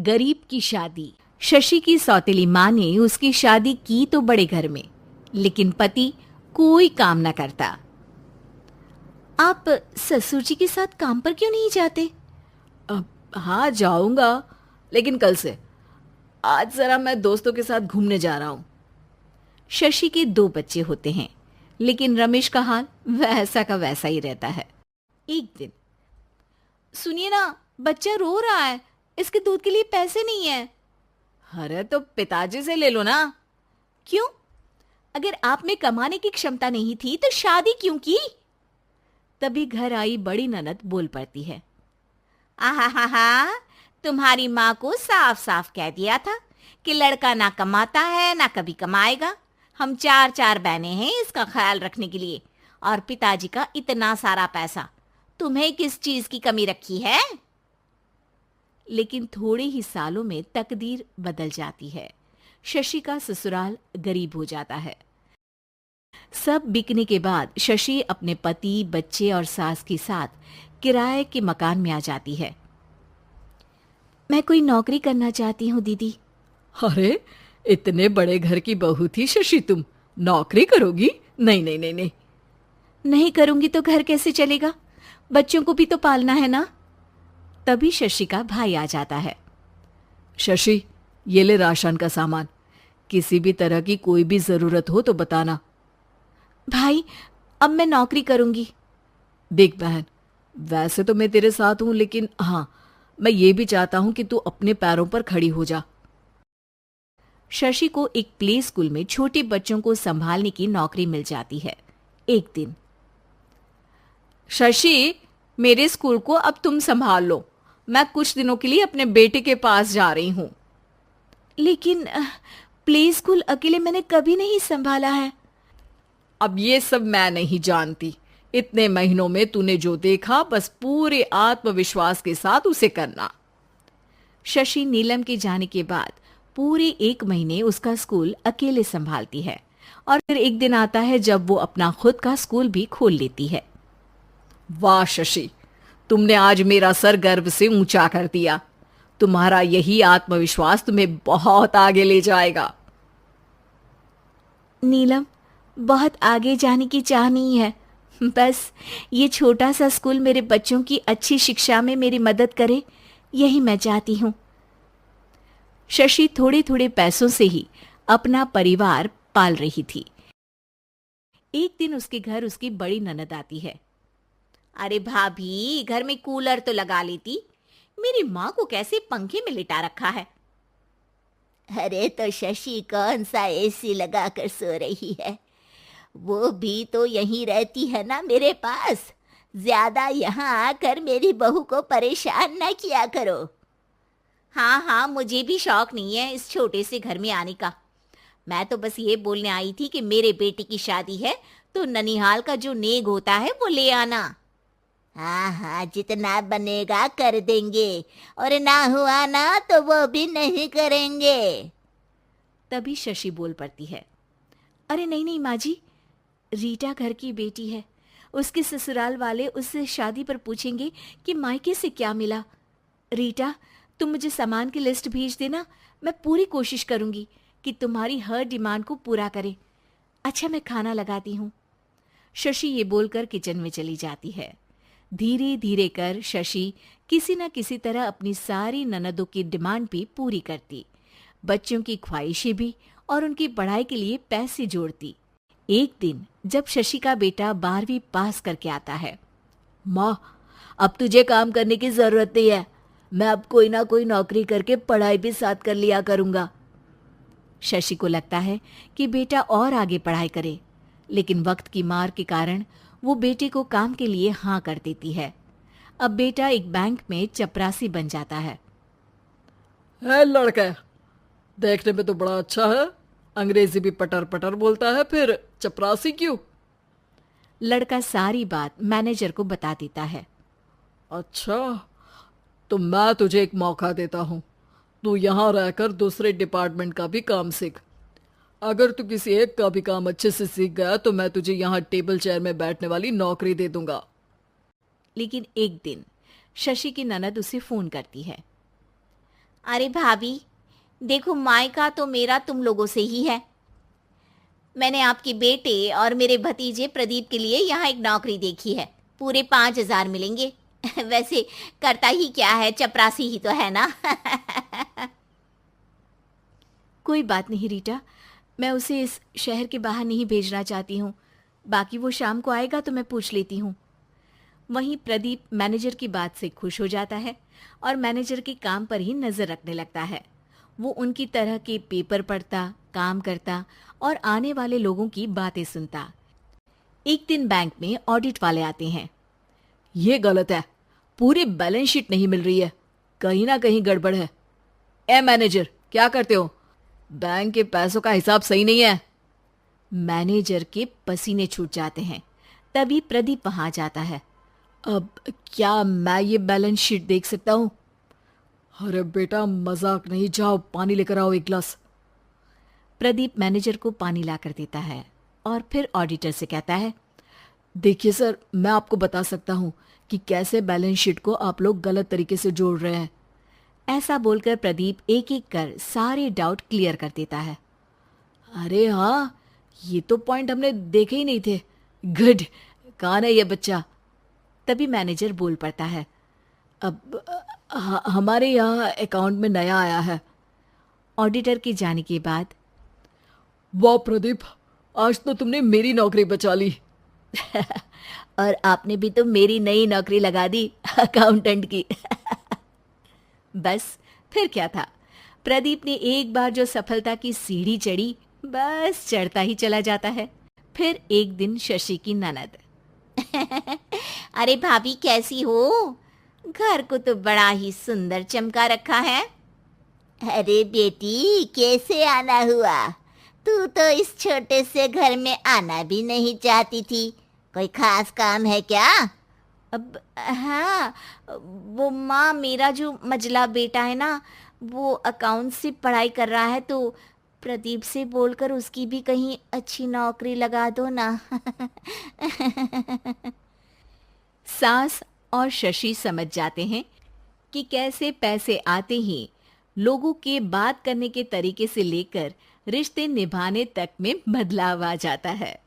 गरीब की शादी। शशि की सौतेली माँ ने उसकी शादी की तो बड़े घर में, लेकिन पति कोई काम न करता। आप ससुर जी के साथ काम पर क्यों नहीं जाते? अब हाँ जाऊंगा, लेकिन कल से। आज जरा मैं दोस्तों के साथ घूमने जा रहा हूँ। शशि के 2 बच्चे होते हैं, लेकिन रमेश का हाल वैसा का वैसा ही रहता है। एक दिन, सुनिए ना, बच्चा रो रहा है, इसके दूध के लिए पैसे नहीं है। अरे तो पिताजी से ले लो ना। क्यों? अगर आप में कमाने की क्षमता नहीं थी तो शादी क्यों की? तभी घर आई बड़ी ननद बोल पड़ती है। आहा हा हा, तुम्हारी माँ को साफ साफ कह दिया था कि लड़का ना कमाता है ना कभी कमाएगा। हम 4 बहनें हैं इसका ख्याल रखने के लिए, और पिताजी का इतना सारा पैसा, तुम्हें किस चीज की कमी रखी है? लेकिन थोड़े ही सालों में तकदीर बदल जाती है। शशि का ससुराल गरीब हो जाता है। सब बिकने के बाद शशि अपने पति, बच्चे और सास के साथ किराए के मकान में आ जाती है। मैं कोई नौकरी करना चाहती हूँ दीदी। अरे इतने बड़े घर की बहू थी शशि, तुम नौकरी करोगी? नहीं नहीं नहीं नहीं। नहीं करूंगी तो घर कैसे चलेगा? बच्चों को भी तो पालना है ना। तभी शशि का भाई आ जाता है। शशि, ये ले राशन का सामान। किसी भी तरह की कोई भी जरूरत हो तो बताना। भाई, अब मैं नौकरी करूंगी। देख बहन, वैसे तो मैं तेरे साथ हूं, लेकिन हाँ, मैं ये भी चाहता हूं कि तू अपने पैरों पर खड़ी हो जा। शशि को एक प्ले स्कूल में छोटे बच्चों को संभालने की नौकरी मिल जाती है। एक दिन, शशि, मेरे स्कूल को अब तुम संभाल लो। मैं कुछ दिनों के लिए अपने बेटे के पास जा रही हूं। लेकिन प्ले स्कूल अकेले मैंने कभी नहीं संभाला है। अब ये सब मैं नहीं जानती। इतने महीनों में तूने जो देखा, बस पूरे आत्मविश्वास के साथ उसे करना। शशि नीलम के जाने के बाद पूरे 1 महीने उसका स्कूल अकेले संभालती है, और फिर एक दिन आता है जब वो अपना खुद का स्कूल भी खोल लेती है। वाह शशि, तुमने आज मेरा सर गर्व से ऊंचा कर दिया। तुम्हारा यही आत्मविश्वास तुम्हें बहुत आगे ले जाएगा। नीलम, बहुत आगे जाने की चाह नहीं है, बस ये छोटा सा स्कूल मेरे बच्चों की अच्छी शिक्षा में मेरी मदद करे, यही मैं चाहती हूँ। शशि थोड़े थोड़े पैसों से ही अपना परिवार पाल रही थी। एक दिन उसके घर उसकी बड़ी ननद आती है। अरे भाभी, घर में कूलर तो लगा लेती, मेरी माँ को कैसे पंखे में लिटा रखा है। अरे तो शशि कौन सा एसी लगा कर सो रही है, वो भी तो यहीं रहती है ना मेरे पास। ज्यादा यहाँ आकर मेरी बहू को परेशान ना किया करो। हाँ हाँ, मुझे भी शौक नहीं है इस छोटे से घर में आने का। मैं तो बस ये बोलने आई थी कि मेरे बेटे की शादी है तो ननिहाल का जो नेग होता है वो ले आना। हाँ हाँ, जितना बनेगा कर देंगे, और ना हुआ ना तो वो भी नहीं करेंगे। तभी शशि बोल पड़ती है। अरे नहीं नहीं माँ जी, रीटा घर की बेटी है, उसके ससुराल वाले उससे शादी पर पूछेंगे कि मायके से क्या मिला। रीटा, तुम मुझे सामान की लिस्ट भेज देना, मैं पूरी कोशिश करूंगी कि तुम्हारी हर डिमांड को पूरा करें। अच्छा, मैं खाना लगाती हूँ। शशि ये बोलकर किचन में चली जाती है। धीरे धीरे कर शशि किसी न किसी तरह अपनी सारी ननदों की डिमांड भी पूरी करती, बच्चों की ख्वाहिशें भी, और उनकी पढ़ाई के लिए पैसे जोड़ती। एक दिन जब शशि का बेटा 12वीं पास करके आता है। माँ, अब तुझे काम करने की जरूरत नहीं है। मैं अब कोई ना कोई नौकरी करके पढ़ाई भी साथ कर लिया करूंगा। शशि को लगता है कि बेटा और आगे पढ़ाई करे, लेकिन वक्त की मार के कारण वो बेटे को काम के लिए हाँ कर देती है। अब बेटा एक बैंक में चपरासी बन जाता है। लड़का देखने में तो बड़ा अच्छा है, अंग्रेजी भी पटर पटर बोलता है, फिर चपरासी क्यों? लड़का सारी बात मैनेजर को बता देता है। अच्छा, तो मैं तुझे एक मौका देता हूँ। तू यहाँ रहकर दूसरे डिपार्टमेंट का भी काम सीख। अगर तू किसी एक का भी काम अच्छे से सीख गया तो मैं तुझे यहाँ टेबल चेयर में बैठने वाली नौकरी दे दूंगा। लेकिन एक दिन शशि की ननद उसे फोन करती है। अरे भाभी, देखो मायका तो मेरा तुम लोगों से ही है। मैंने आपके बेटे और मेरे भतीजे प्रदीप के लिए यहाँ एक नौकरी देखी है। पूरे 5,000 मिलेंगे। वैसे करता ही क्या है, चपरासी ही तो है ना। कोई बात नहीं रीटा, मैं उसे इस शहर के बाहर नहीं भेजना चाहती हूँ। बाकी वो शाम को आएगा तो मैं पूछ लेती हूँ। वहीं प्रदीप मैनेजर की बात से खुश हो जाता है और मैनेजर के काम पर ही नजर रखने लगता है। वो उनकी तरह के पेपर पढ़ता, काम करता और आने वाले लोगों की बातें सुनता। एक दिन बैंक में ऑडिट वाले आते हैं। ये गलत है, पूरी बैलेंस शीट नहीं मिल रही है, कहीं ना कहीं गड़बड़ है। ए मैनेजर, क्या करते हो? बैंक के पैसों का हिसाब सही नहीं है। मैनेजर के पसीने छूट जाते हैं। तभी प्रदीप वहां जाता है। अब क्या मैं ये बैलेंस शीट देख सकता हूँ? अरे बेटा, मजाक नहीं, जाओ पानी लेकर आओ एक गिलास। प्रदीप मैनेजर को पानी लाकर देता है और फिर ऑडिटर से कहता है, देखिए सर, मैं आपको बता सकता हूँ कि कैसे बैलेंस शीट को आप लोग गलत तरीके से जोड़ रहे हैं। ऐसा बोलकर प्रदीप एक एक कर सारे डाउट क्लियर कर देता है। अरे हाँ, ये तो पॉइंट हमने देखे ही नहीं थे। गुड, कौन है ये बच्चा? तभी मैनेजर बोल पड़ता है, अब हमारे यहाँ अकाउंट में नया आया है। ऑडिटर के जाने के बाद, वाह प्रदीप, आज तो तुमने मेरी नौकरी बचा ली। और आपने भी तो मेरी नई नौकरी लगा दी, अकाउंटेंट की। बस फिर क्या था, प्रदीप ने एक बार जो सफलता की सीढ़ी चढ़ी, बस चढ़ता ही चला जाता है। फिर एक दिन शशि की ननद, अरे भाभी कैसी हो? घर को तो बड़ा ही सुंदर चमका रखा है। अरे बेटी, कैसे आना हुआ? तू तो इस छोटे से घर में आना भी नहीं चाहती थी। कोई खास काम है क्या? अब हाँ, वो माँ, मेरा जो मजला बेटा है ना, वो अकाउंट से पढ़ाई कर रहा है, तो प्रदीप से बोलकर उसकी भी कहीं अच्छी नौकरी लगा दो ना। सास और शशि समझ जाते हैं कि कैसे पैसे आते ही लोगों के बात करने के तरीके से लेकर रिश्ते निभाने तक में बदलाव आ जाता है।